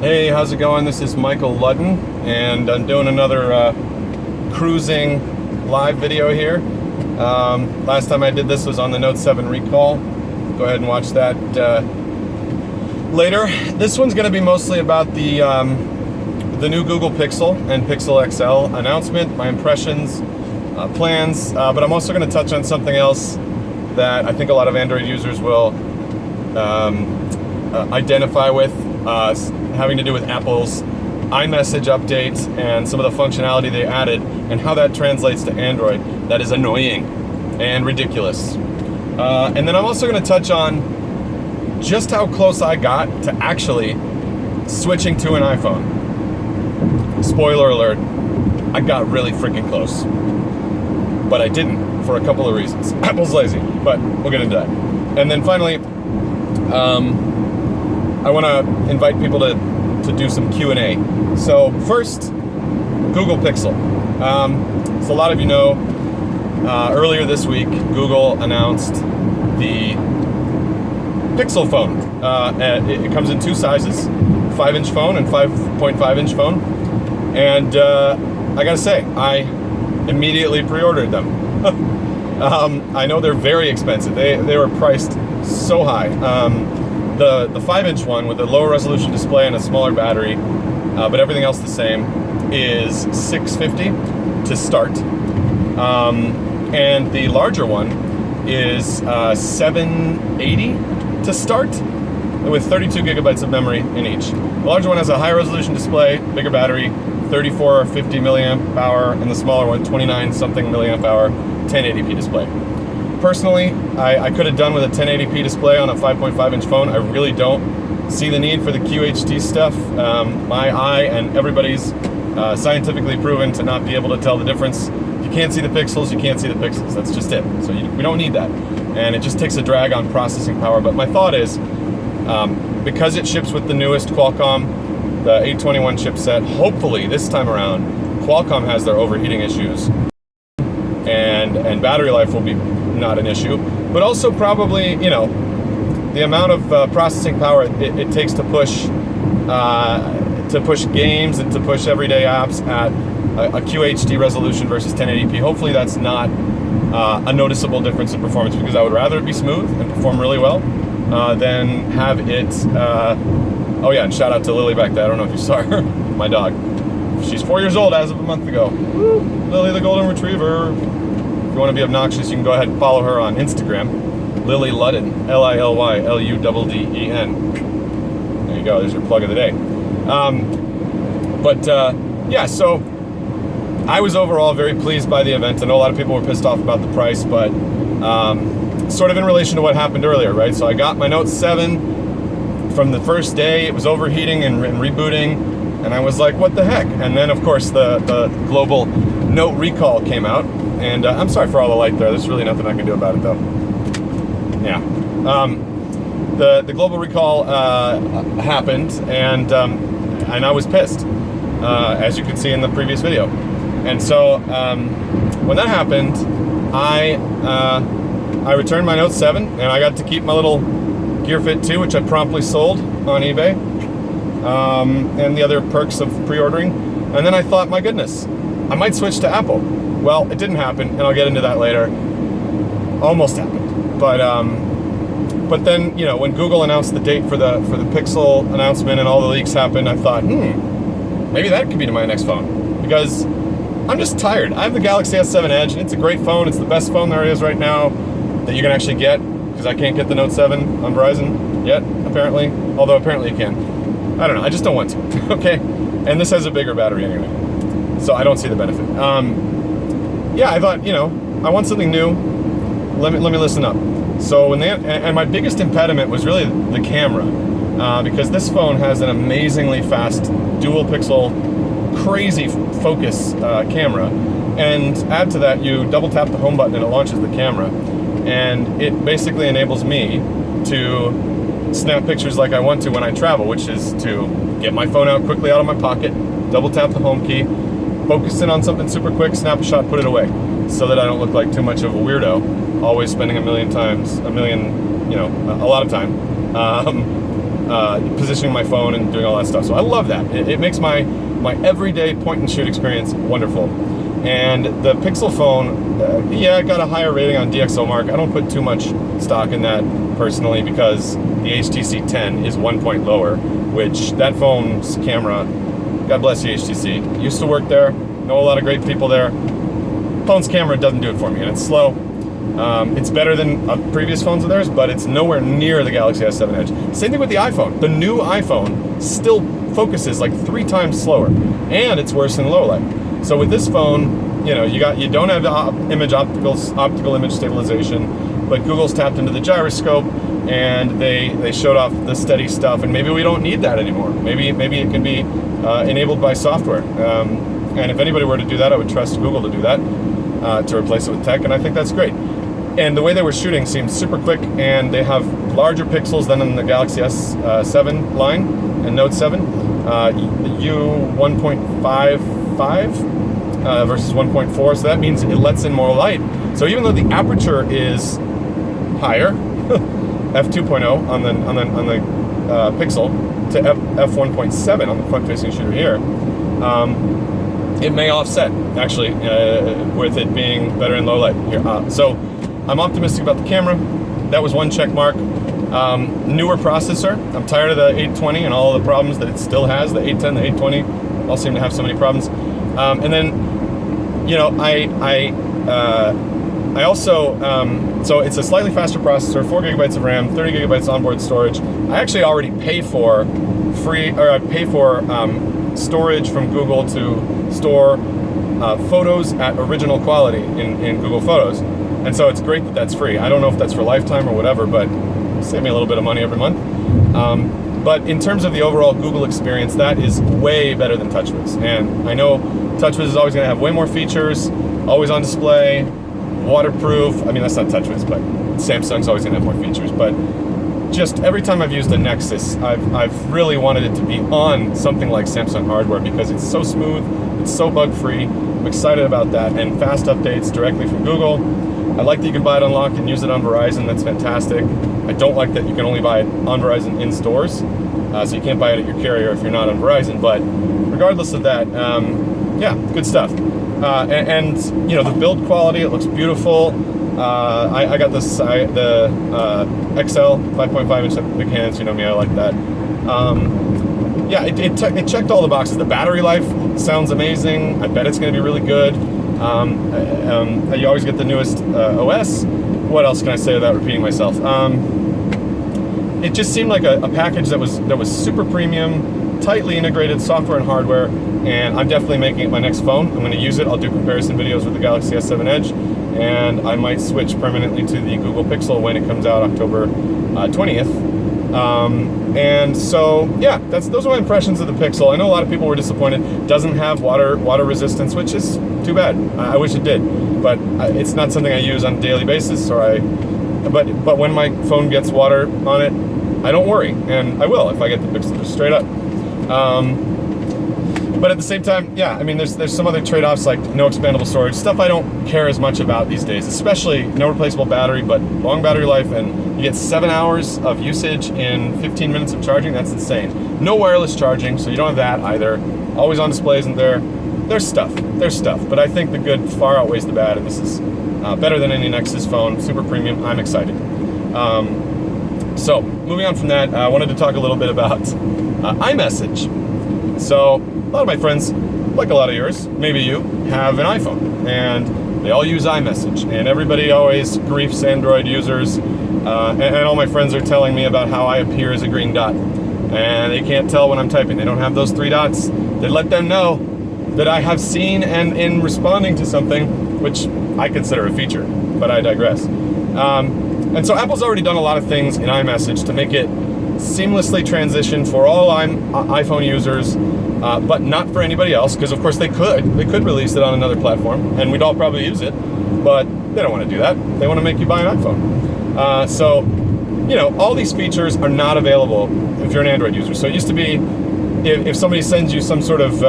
Hey, how's it going? This is Michael Ludden, and I'm doing another cruising live video here. Last time I did this was on the Note 7 recall. Go ahead and watch that later. This one's going to be mostly about the new Google Pixel and Pixel XL announcement, my impressions, plans, but I'm also going to touch on something else that I think a lot of Android users will identify with, having to do with Apple's iMessage update and some of the functionality they added and how that translates to Android. That is annoying and ridiculous. And then I'm also going to touch on just how close I got to actually switching to an iPhone. Spoiler alert, I got really freaking close. But I didn't for a couple of reasons. Apple's lazy, but we'll get into that. And then finally, I want to invite people to do some Q&A. So first, Google Pixel. So a lot of you know, earlier this week, Google announced the Pixel phone. It comes in two sizes, 5-inch phone and 5.5-inch phone. And I gotta say, I immediately pre-ordered them. I know they're very expensive. They were priced so high. The 5-inch one with a lower resolution display and a smaller battery, but everything else the same, is $650 to start. And the larger one is $780 to start, with 32 gigabytes of memory in each. The larger one has a high resolution display, bigger battery, 34 or 50 milliamp hour, and the smaller one, 29 something milliamp hour, 1080p display. Personally, I could have done with a 1080p display on a 5.5-inch phone. I really don't see the need for the QHD stuff. My eye and everybody's scientifically proven to not be able to tell the difference. If you can't see the pixels, you can't see the pixels. That's just it. So we don't need that. And it just takes a drag on processing power. But my thought is, because it ships with the newest Qualcomm, the 821 chipset, hopefully this time around, Qualcomm has their overheating issues. And battery life will be not an issue, but also probably, the amount of processing power it takes to push games and to push everyday apps at a QHD resolution versus 1080p. Hopefully that's not a noticeable difference in performance, because I would rather it be smooth and perform really well than have it. Oh yeah, and shout out to Lily back there. I don't know if you saw her, my dog. She's 4 years old as of a month ago. Woo! Lily the Golden Retriever. If you want to be obnoxious, you can go ahead and follow her on Instagram. Lily Ludden, LILYLUDDEN. There you go, there's your plug of the day. Yeah, so I was overall very pleased by the event. I know a lot of people were pissed off about the price, but sort of in relation to what happened earlier, right? So I got my Note 7 from the first day. It was overheating and rebooting, and I was like, what the heck? And then, of course, the global Note recall came out. And I'm sorry for all the light there. There's really nothing I can do about it, though. Yeah. The global recall happened, and I was pissed, as you can see in the previous video. And so when that happened, I returned my Note 7, and I got to keep my little Gear Fit 2, which I promptly sold on eBay, and the other perks of pre-ordering. And then I thought, my goodness, I might switch to Apple. Well, it didn't happen, and I'll get into that later. Almost happened, but then, when Google announced the date for the Pixel announcement and all the leaks happened, I thought, maybe that could be my next phone, because I'm just tired. I have the Galaxy S7 Edge, and it's a great phone. It's the best phone there is right now that you can actually get, because I can't get the Note 7 on Verizon yet, apparently. Although apparently you can. I don't know. I just don't want to. Okay, and this has a bigger battery anyway, so I don't see the benefit. Yeah, I thought, I want something new. Let me listen up. So and my biggest impediment was really the camera, because this phone has an amazingly fast dual pixel, crazy focus camera, and add to that, you double tap the home button and it launches the camera, and it basically enables me to snap pictures like I want to when I travel, which is to get my phone out quickly out of my pocket, double tap the home key, focus in on something super quick, snap a shot, put it away, so that I don't look like too much of a weirdo, always spending a lot of time positioning my phone and doing all that stuff. So I love that. It makes my everyday point and shoot experience wonderful. And the Pixel phone, yeah, it got a higher rating on DxOMark. I don't put too much stock in that personally because the HTC 10 is 1 point lower, which that phone's camera, God bless you HTC, used to work there, know a lot of great people there. Phone's camera doesn't do it for me, and it's slow. It's better than previous phones of theirs, but it's nowhere near the Galaxy S7 Edge. Same thing with the iPhone. The new iPhone still focuses like 3 times slower, and it's worse in low light. So with this phone, you know, you don't have optical image stabilization, but Google's tapped into the gyroscope, and they showed off the steady stuff, and maybe we don't need that anymore. Maybe it can be enabled by software. And if anybody were to do that, I would trust Google to do that, to replace it with tech, and I think that's great. And the way they were shooting seemed super quick, and they have larger pixels than in the Galaxy S7 line and Note 7. U1.55 versus 1.4, so that means it lets in more light. So even though the aperture is higher, f2.0 on the Pixel to f1.7 on the front-facing shooter here, it may offset actually with it being better in low light here. So I'm optimistic about the camera. That was one check mark. Newer processor. I'm tired of the 820 and all the problems that it still has. The 810, the 820 all seem to have so many problems. And then, you know, I also, so it's a slightly faster processor, 4 gigabytes of RAM, 30 gigabytes onboard storage. I actually already pay for storage from Google to store photos at original quality in Google Photos. And so it's great that that's free. I don't know if that's for lifetime or whatever, but save me a little bit of money every month. But in terms of the overall Google experience, that is way better than TouchWiz. And I know TouchWiz is always going to have way more features, always on display, waterproof. I mean, that's not TouchWiz, but Samsung's always going to have more features. But just every time I've used a Nexus, I've really wanted it to be on something like Samsung hardware because it's so smooth, it's so bug-free. I'm excited about that. And fast updates directly from Google. I like that you can buy it unlocked and use it on Verizon. That's fantastic. I don't like that you can only buy it on Verizon in stores. So you can't buy it at your carrier if you're not on Verizon. But regardless of that, yeah, good stuff. And you know, the build quality, it looks beautiful. I got the XL 5.5 inch big hands. You know me, I like that. Yeah, it checked all the boxes. The battery life sounds amazing. I bet it's going to be really good. You always get the newest OS. What else can I say without repeating myself? It just seemed like a package that was super premium, tightly integrated software and hardware, and I'm definitely making it my next phone. I'm going to use it. I'll do comparison videos with the Galaxy S7 Edge, and I might switch permanently to the Google Pixel when it comes out October 20th. And so, yeah, those are my impressions of the Pixel. I know a lot of people were disappointed. It doesn't have water resistance, which is too bad. I wish it did, but it's not something I use on a daily basis. But when my phone gets water on it, I don't worry, and I will if I get the Pixel just straight up. But at the same time, yeah, I mean, there's some other trade-offs like no expandable storage, stuff I don't care as much about these days, especially no replaceable battery, but long battery life, and you get 7 hours of usage in 15 minutes of charging. That's insane. No wireless charging, so you don't have that either. Always on display isn't there. There's stuff, but I think the good far outweighs the bad, and this is better than any Nexus phone, super premium. I'm excited. So, moving on from that, I wanted to talk a little bit about iMessage. So, a lot of my friends, like a lot of yours, maybe you, have an iPhone, and they all use iMessage, and everybody always griefs Android users, and all my friends are telling me about how I appear as a green dot, and they can't tell when I'm typing. They don't have those 3 dots that let them know that I have seen and in responding to something, which I consider a feature, but I digress. And so Apple's already done a lot of things in iMessage to make it seamlessly transition for all iPhone users, but not for anybody else, because of course they could release it on another platform, and we'd all probably use it, but they don't want to do that. They want to make you buy an iPhone. So, you know, all these features are not available if you're an Android user. So it used to be, if somebody sends you some sort of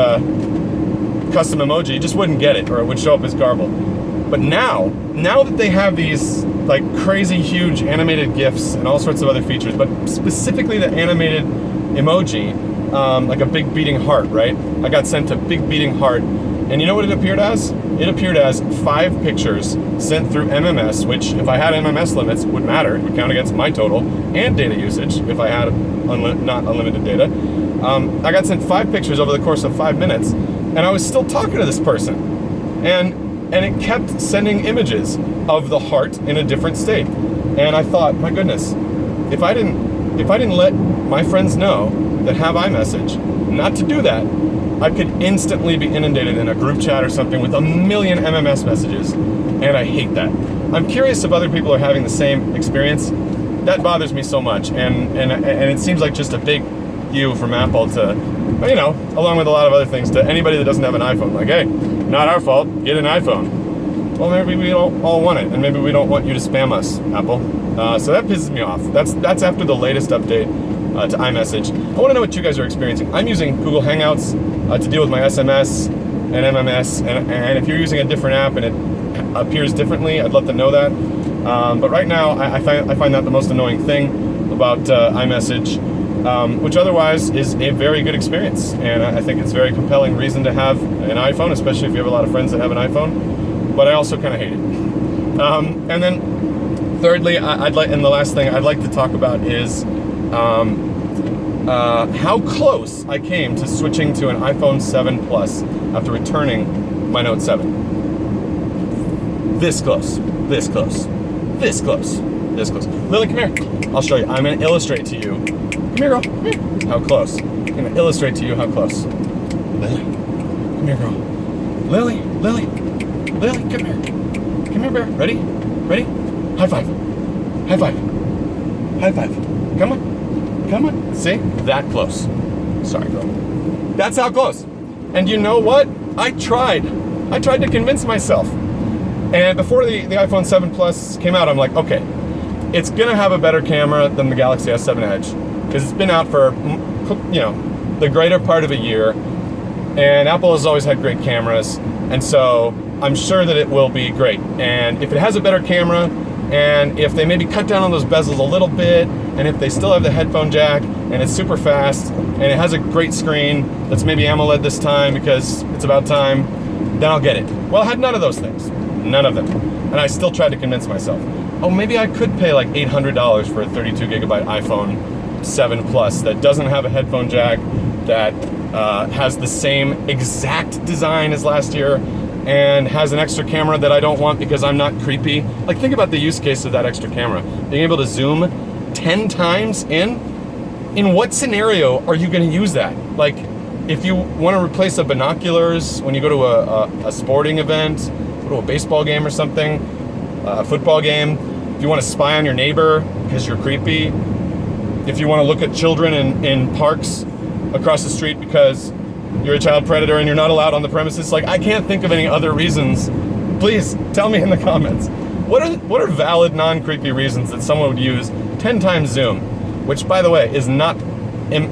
custom emoji, you just wouldn't get it, or it would show up as garbled. But now that they have these like crazy huge animated GIFs and all sorts of other features, but specifically the animated emoji, like a big beating heart, right? I got sent a big beating heart, and you know what it appeared as? It appeared as 5 pictures sent through MMS, which if I had MMS limits would matter. It would count against my total and data usage if I had not unlimited data. I got sent 5 pictures over the course of 5 minutes, and I was still talking to this person. And it kept sending images of the heart in a different state. And I thought, my goodness, if I didn't let my friends know that have iMessage not to do that, I could instantly be inundated in a group chat or something with a million MMS messages, and I hate that. I'm curious if other people are having the same experience. That bothers me so much, and it seems like just a big you from Apple to, you know, along with a lot of other things, to anybody that doesn't have an iPhone. Like, hey, not our fault, get an iPhone. Well, maybe we don't all want it, and maybe we don't want you to spam us, Apple. So that pisses me off. That's after the latest update to iMessage. I want to know what you guys are experiencing. I'm using Google Hangouts to deal with my SMS and MMS, and if you're using a different app and it appears differently, I'd love to know that. But right now, I find that the most annoying thing about iMessage, which otherwise is a very good experience, and I think it's a very compelling reason to have an iPhone, especially if you have a lot of friends that have an iPhone. But I also kind of hate it. And then, thirdly, and the last thing I'd like to talk about is how close I came to switching to an iPhone 7 Plus after returning my Note 7. This close, this close, this close, this close. Lily, come here. I'll show you. I'm going to illustrate to you. Come here, girl. Come here. How close. I'm going to illustrate to you how close. Lily, come here, girl. Lily, Lily, Lily, come here. Come here, bear. Ready? Ready? High five. High five. High five. Come on. Come on. See? That close. Sorry, girl. That's how close. And you know what? I tried to convince myself. And before the iPhone 7 Plus came out, I'm like, okay, it's gonna have a better camera than the Galaxy S7 Edge, because it's been out for, you know, the greater part of a year, and Apple has always had great cameras, and so I'm sure that it will be great. And if it has a better camera, and if they maybe cut down on those bezels a little bit, and if they still have the headphone jack, and it's super fast, and it has a great screen that's maybe AMOLED this time because it's about time, then I'll get it. Well, I had none of those things. None of them. And I still tried to convince myself, oh, maybe I could pay like $800 for a 32 gigabyte iPhone 7 Plus that doesn't have a headphone jack, that has the same exact design as last year, and has an extra camera that I don't want because I'm not creepy. Like, think about the use case of that extra camera. Being able to zoom 10 times in what scenario are you going to use that? Like, if you want to replace the binoculars when you go to a sporting event, go to a baseball game or something, a football game, if you want to spy on your neighbor because you're creepy, if you want to look at children in parks across the street because you're a child predator and you're not allowed on the premises, like, I can't think of any other reasons. Please tell me in the comments. What are valid, non-creepy reasons that someone would use 10 times zoom, which, by the way, is not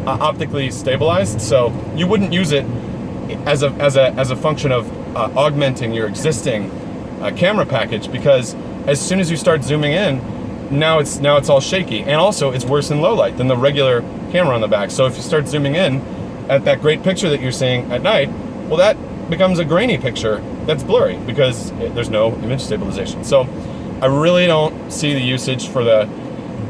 optically stabilized, so you wouldn't use it as a function of augmenting your existing camera package, because as soon as you start zooming in, now it's all shaky, and also it's worse in low light than the regular camera on the back. So if you start zooming in at that great picture that you're seeing at night, well, that becomes a grainy picture that's blurry because there's no image stabilization. So I really don't see the usage for the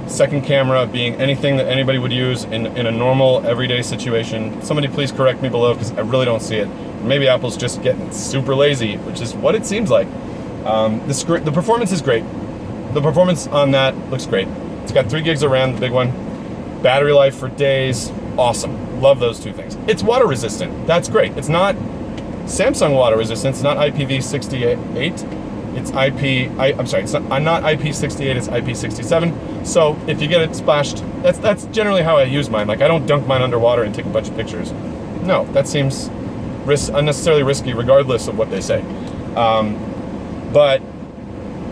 second camera being anything that anybody would use in a normal everyday situation. Somebody please correct me below, because I really don't see it. Maybe Apple's just getting super lazy, which is what it seems like. The performance is great. The performance on that looks great. It's got 3 gigs of RAM, the big one. Battery life for days, awesome. Love those two things. It's water resistant, that's great. It's not Samsung water resistant, it's not IPv68. It's it's not IP68, it's IP67. So if you get it splashed, that's generally how I use mine. Like, I don't dunk mine underwater and take a bunch of pictures. No, that seems unnecessarily risky, regardless of what they say. But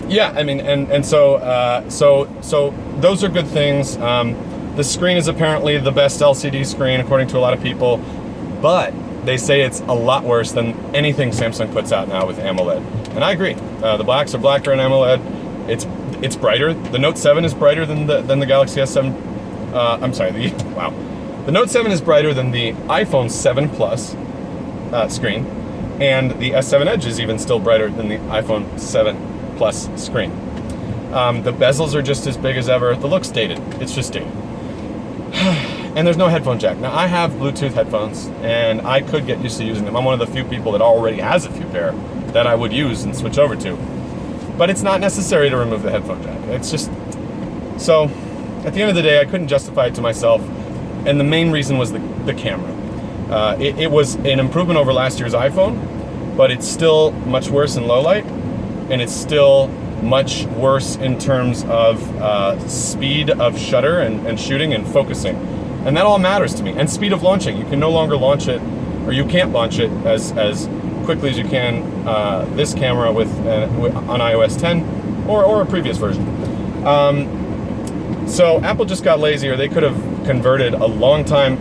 yeah, I mean, and so those are good things. The screen is apparently the best LCD screen according to a lot of people, but they say it's a lot worse than anything Samsung puts out now with AMOLED. And I agree. The blacks are blacker in AMOLED. It's brighter. The Note 7 is brighter than the Galaxy S7. I'm sorry. The Note 7 is brighter than the iPhone 7 Plus screen, and the S7 Edge is even still brighter than the iPhone 7 Plus screen. The bezels are just as big as ever. The look's dated. It's just dated. And there's no headphone jack. Now, I have Bluetooth headphones, and I could get used to using them. I'm one of the few people that already has a few pair that I would use and switch over to. But it's not necessary to remove the headphone jack. It's just... So, at the end of the day, I couldn't justify it to myself, and the main reason was the camera. It was an improvement over last year's iPhone, but it's still much worse in low light, and it's still much worse in terms of speed of shutter and shooting and focusing. And that all matters to me. And speed of launching. You can no longer launch it, or you can't launch it as quickly as you can this camera with on iOS 10 or a previous version. So Apple just got lazy, or they could have converted a long-time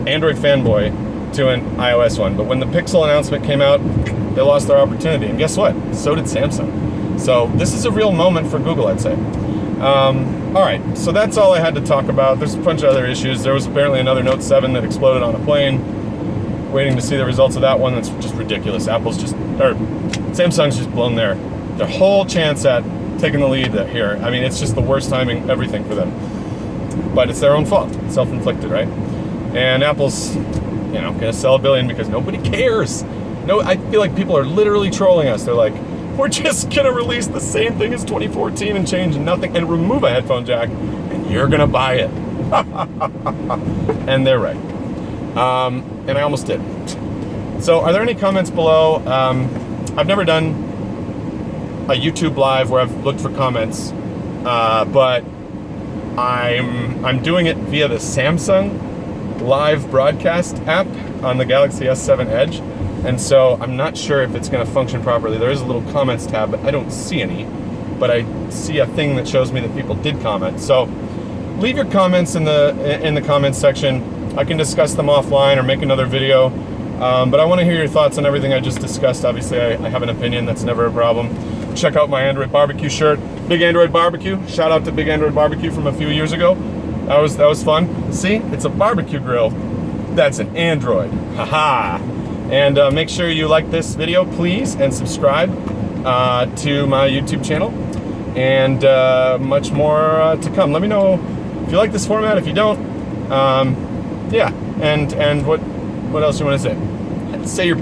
Android fanboy to an iOS one. But when the Pixel announcement came out, they lost their opportunity. And guess what? So did Samsung. So this is a real moment for Google, I'd say. All right, so that's all I had to talk about. There's a bunch of other issues. There was apparently another Note 7 that exploded on a plane. Waiting to see the results of that one. That's just ridiculous. Samsung's just blown their whole chance at taking the lead here. I mean, it's just the worst timing, everything for them. But it's their own fault. Self-inflicted, right? And Apple's, gonna sell $1 billion because nobody cares. No, I feel like people are literally trolling us. They're like, we're just gonna release the same thing as 2014 and change nothing and remove a headphone jack, and you're gonna buy it. And they're right. And I almost did. So are there any comments below? I've never done a YouTube live where I've looked for comments, but I'm doing it via the Samsung live broadcast app on the Galaxy S7 Edge. And so I'm not sure if it's going to function properly. There is a little comments tab, but I don't see any. But I see a thing that shows me that people did comment. So leave your comments in the comments section. I can discuss them offline or make another video. But I want to hear your thoughts on everything I just discussed. Obviously, I have an opinion. That's never a problem. Check out my Android barbecue shirt. Big Android Barbecue. Shout out to Big Android Barbecue from a few years ago. That was fun. See, it's a barbecue grill. That's an Android. Haha. And make sure you like this video, please, and subscribe to my YouTube channel. And much more to come. Let me know if you like this format. If you don't, yeah. And what else you want to say? Say your piece.